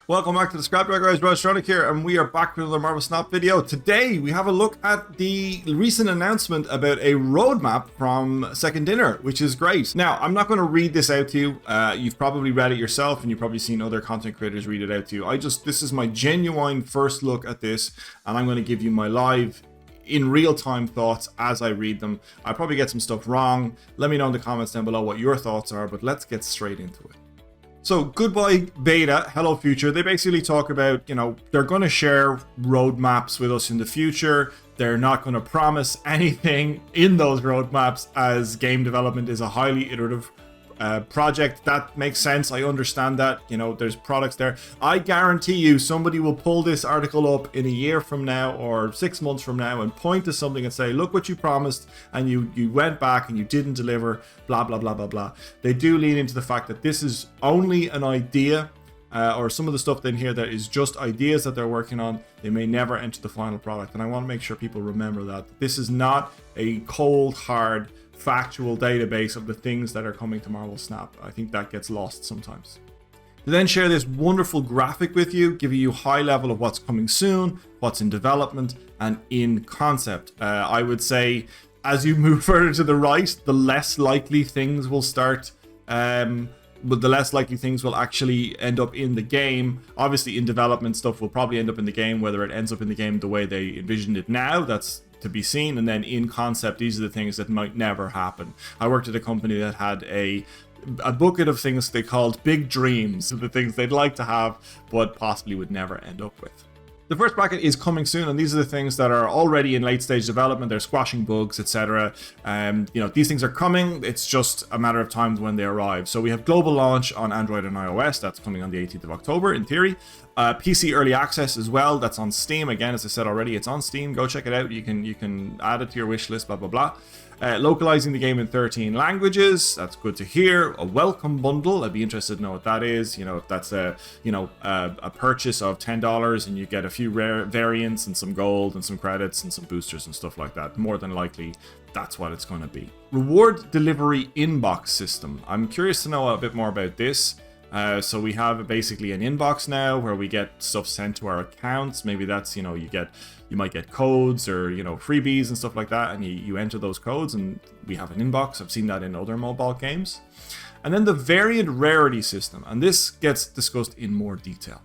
Welcome back to the Scrapyard Guys. Rostronic here, and we are back with another Marvel Snap video. Today we have a look at the recent announcement about a roadmap from Second Dinner, which is great. Now, I'm not going to read this out to you. You've probably read it yourself, and you've probably seen other content creators read it out to you. This is my genuine first look at this, and I'm going to give you my live in real-time thoughts as I read them. I probably get some stuff wrong. Let me know in the comments down below what your thoughts are, but let's get straight into it. So, goodbye beta, hello future. They basically talk about, they're going to share roadmaps with us in the future. They're not going to promise anything in those roadmaps, as game development is a highly iterative project. That makes sense. I understand that. There's products there. I guarantee you somebody will pull this article up in a year from now or 6 months from now and point to something and say, look what you promised, and you went back and you didn't deliver, blah blah blah blah blah. They do lean into the fact that this is only an idea, or some of the stuff in here that is just ideas that they're working on. They may never enter the final product, and I want to make sure people remember that this is not a cold hard factual database of the things that are coming to Marvel Snap. I think that gets lost sometimes. They then share this wonderful graphic with you, giving you high level of what's coming soon, what's in development, and in concept. I would say as you move further to the right, the less likely things will start, but the less likely things will actually end up in the game. Obviously, in development, stuff will probably end up in the game. Whether it ends up in the game the way they envisioned it now, that's to be seen. And then in concept, these are the things that might never happen. I worked at a company that had a bucket of things they called big dreams, the things they'd like to have but possibly would never end up with. The first bracket is coming soon, and these are the things that are already in late stage development. They're squashing bugs, etc. These things are coming. It's just a matter of time when they arrive. So we have global launch on Android and iOS. That's coming on the 18th of October in theory. PC early access as well. That's on Steam. Again, as I said already, it's on Steam. Go check it out. You can add it to your wish list. Blah blah blah. Localizing the game in 13 languages. That's good to hear. A welcome bundle. I'd be interested to know what that is. If that's a purchase of $10 and you get a few rare variants and some gold and some credits and some boosters and stuff like that. More than likely, that's what it's going to be. Reward delivery inbox system. I'm curious to know a bit more about this. So we have basically an inbox now where we get stuff sent to our accounts. Maybe that's, you might get codes or, freebies and stuff like that. And you enter those codes and we have an inbox. I've seen that in other mobile games. And then the variant rarity system. And this gets discussed in more detail.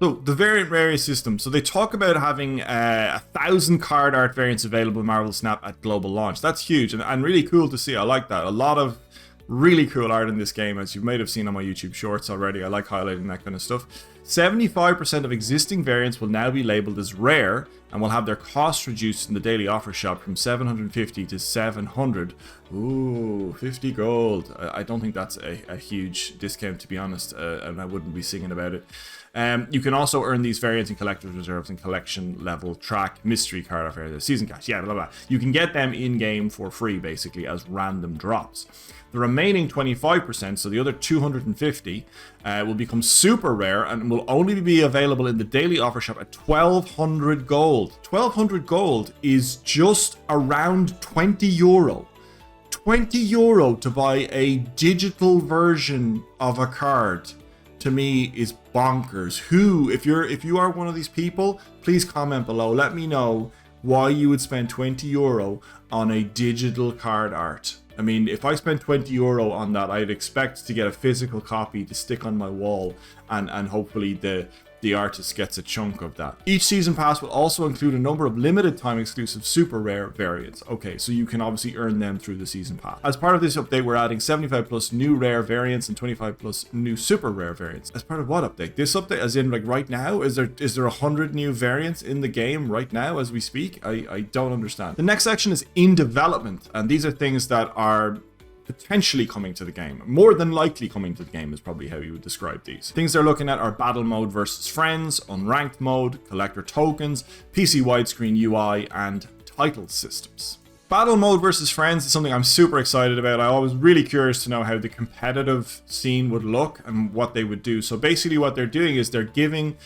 So the variant rarity system. So they talk about having 1,000 card art variants available in Marvel Snap at global launch. That's huge and really cool to see. I like that. A lot of really cool art in this game, as you might have seen on my YouTube shorts already. I like highlighting that kind of stuff. 75% of existing variants will now be labeled as rare and will have their cost reduced in the daily offer shop from 750 to 700. Ooh, 50 gold. I don't think that's a huge discount, to be honest, and I wouldn't be singing about it. You can also earn these variants in collector's reserves and collection level track mystery card affair, season cash, yeah, blah, blah. You can get them in game for free, basically, as random drops. The remaining 25%, so the other 250, will become super rare and will only be available in the daily offer shop at 1,200 gold. 1,200 gold is just around 20 euro. 20 euro to buy a digital version of a card, to me, is bonkers. If you are one of these people, please comment below. Let me know why you would spend 20 euro on a digital card art. I mean, if I spent 20 euro on that, I'd expect to get a physical copy to stick on my wall, and hopefully the artist gets a chunk of that. Each season pass will also include a number of limited time exclusive super rare variants. Okay, so you can obviously earn them through the season pass. As part of this update, we're adding 75 plus new rare variants and 25 plus new super rare variants. As part of what update? This update, as in like right now? Is there 100 new variants in the game right now as we speak? I don't understand. The next section is in development, and these are things that are potentially coming to the game. More than likely coming to the game is probably how you would describe these. Things they're looking at are battle mode versus friends, unranked mode, collector tokens, PC widescreen UI, and title systems. Battle mode versus friends is something I'm super excited about. I was really curious to know how the competitive scene would look and what they would do. So basically what they're doing is they're giving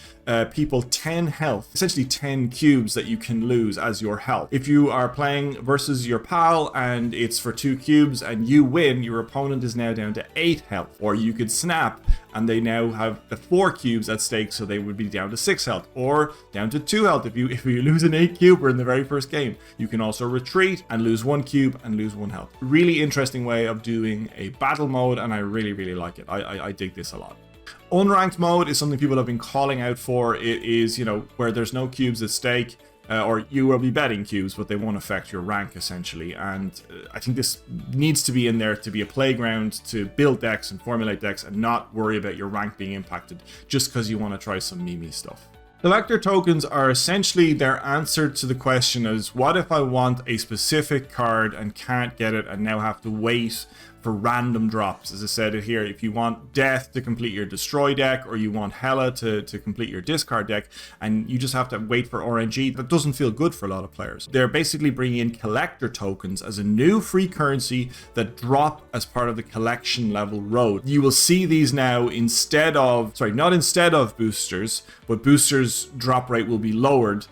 people 10 health, essentially 10 cubes that you can lose as your health. If you are playing versus your pal and it's for 2 cubes and you win, your opponent is now down to 8 health. Or you could snap and they now have the 4 cubes at stake, so they would be down to 6 health or down to 2 health. If you lose an 8 cuber in the very first game, you can also retreat and lose 1 cube and lose 1 health. Really interesting way of doing a battle mode, and I really like it. I dig this a lot. Unranked mode is something people have been calling out for. It is, you know, where there's no cubes at stake, or you will be betting cubes, but they won't affect your rank essentially. And I think this needs to be in there to be a playground to build decks and formulate decks and not worry about your rank being impacted just because you want to try some meme stuff. Collector tokens are essentially their answer to the question is, what if I want a specific card and can't get it and now have to wait for random drops? As I said here, if you want Death to complete your Destroy deck, or you want Hela to complete your discard deck, and you just have to wait for RNG, that doesn't feel good for a lot of players. They're basically bringing in collector tokens as a new free currency that drop as part of the collection level road. You will see these now not instead of boosters, but boosters drop rate will be lowered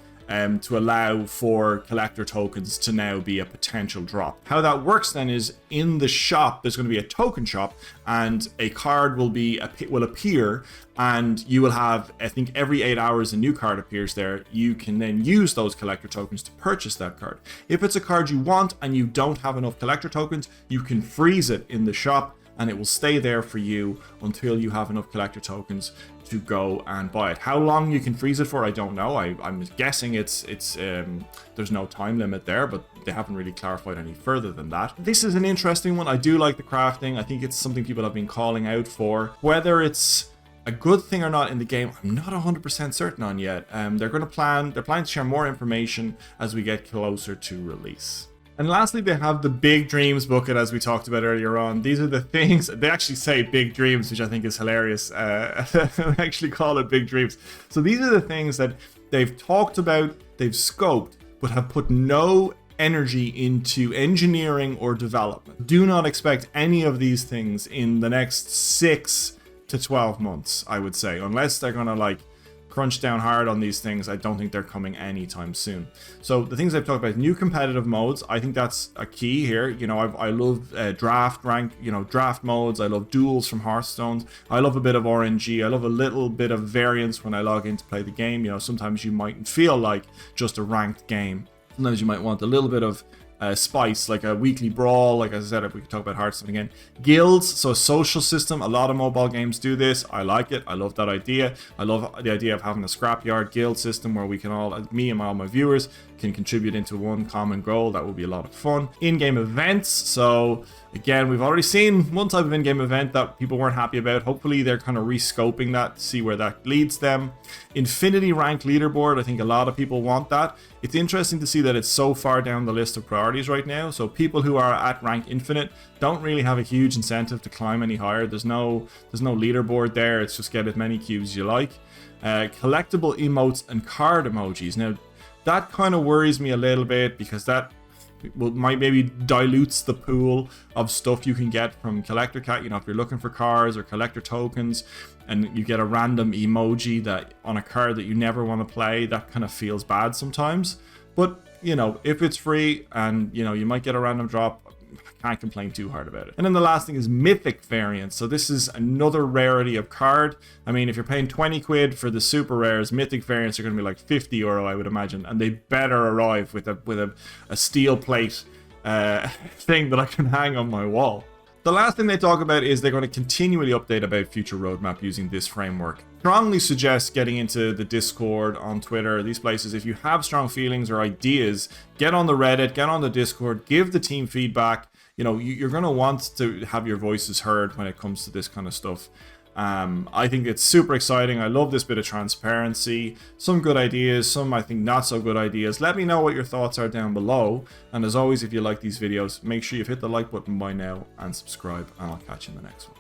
to allow for collector tokens to now be a potential drop. How that works then is, in the shop there's going to be a token shop, and a card will appear, and you will have, I think every 8 hours a new card appears there. You can then use those collector tokens to purchase that card. If it's a card you want and you don't have enough collector tokens, you can freeze it in the shop and it will stay there for you until you have enough collector tokens to go and buy it. How long you can freeze it for, I don't know. I'm guessing there's no time limit there, but they haven't really clarified any further than that. This is an interesting one. I do like the crafting. I think it's something people have been calling out for. Whether it's a good thing or not in the game, I'm not 100% certain on yet. They're planning to share more information as we get closer to release. And lastly, they have the Big Dreams bucket, as we talked about earlier on. These are the things, they actually say Big Dreams, which I think is hilarious. They actually call it Big Dreams. So these are the things that they've talked about, they've scoped, but have put no energy into engineering or development. Do not expect any of these things in the next 6 to 12 months, I would say, unless they're gonna like crunch down hard on these things. I don't think they're coming anytime soon. So the things I've talked about, new competitive modes, I think that's a key here. You know, I love draft modes. I love duels from Hearthstone. I love a bit of RNG. I love a little bit of variance when I log in to play the game. You know, sometimes you might feel like just a ranked game. Sometimes you might want a little bit of spice, like a weekly brawl, like I said, if we could talk about Hearthstone again. Guilds, so a social system. A lot of mobile games do this. I like it. I love that idea. I love the idea of having a scrapyard guild system where we can all, me and all my viewers, can contribute into one common goal. That would be a lot of fun. In-game events, so again, we've already seen one type of in-game event that people weren't happy about. Hopefully they're kind of rescoping that to see where that leads them. Infinity rank leaderboard, I think a lot of people want that. It's interesting to see that it's so far down the list of priorities right now. So people who are at rank infinite don't really have a huge incentive to climb any higher. There's no leaderboard there. It's just get as many cubes as you like. Collectible emotes and card emojis. Now that kind of worries me a little bit, because that might maybe dilutes the pool of stuff you can get from Collector Cat. You know, if you're looking for cards or collector tokens and you get a random emoji that on a card that you never want to play, that kind of feels bad sometimes. But you know, if it's free and you know you might get a random drop, can't complain too hard about it. And then the last thing is mythic variants. So this is another rarity of card. I mean, if you're paying 20 quid for the super rares, mythic variants are going to be like 50 euro, I would imagine, and they better arrive with a steel plate thing that I can hang on my wall. The last thing they talk about is they're going to continually update about future roadmap using this framework. Strongly suggest getting into the Discord, on Twitter, these places. If you have strong feelings or ideas, get on the Reddit, get on the Discord, give the team feedback. You know, you're going to want to have your voices heard when it comes to this kind of stuff. I think it's super exciting. I love this bit of transparency. Some good ideas, some I think not so good ideas. Let me know what your thoughts are down below. And as always, if you like these videos, make sure you've hit the like button by now and subscribe, and I'll catch you in the next one.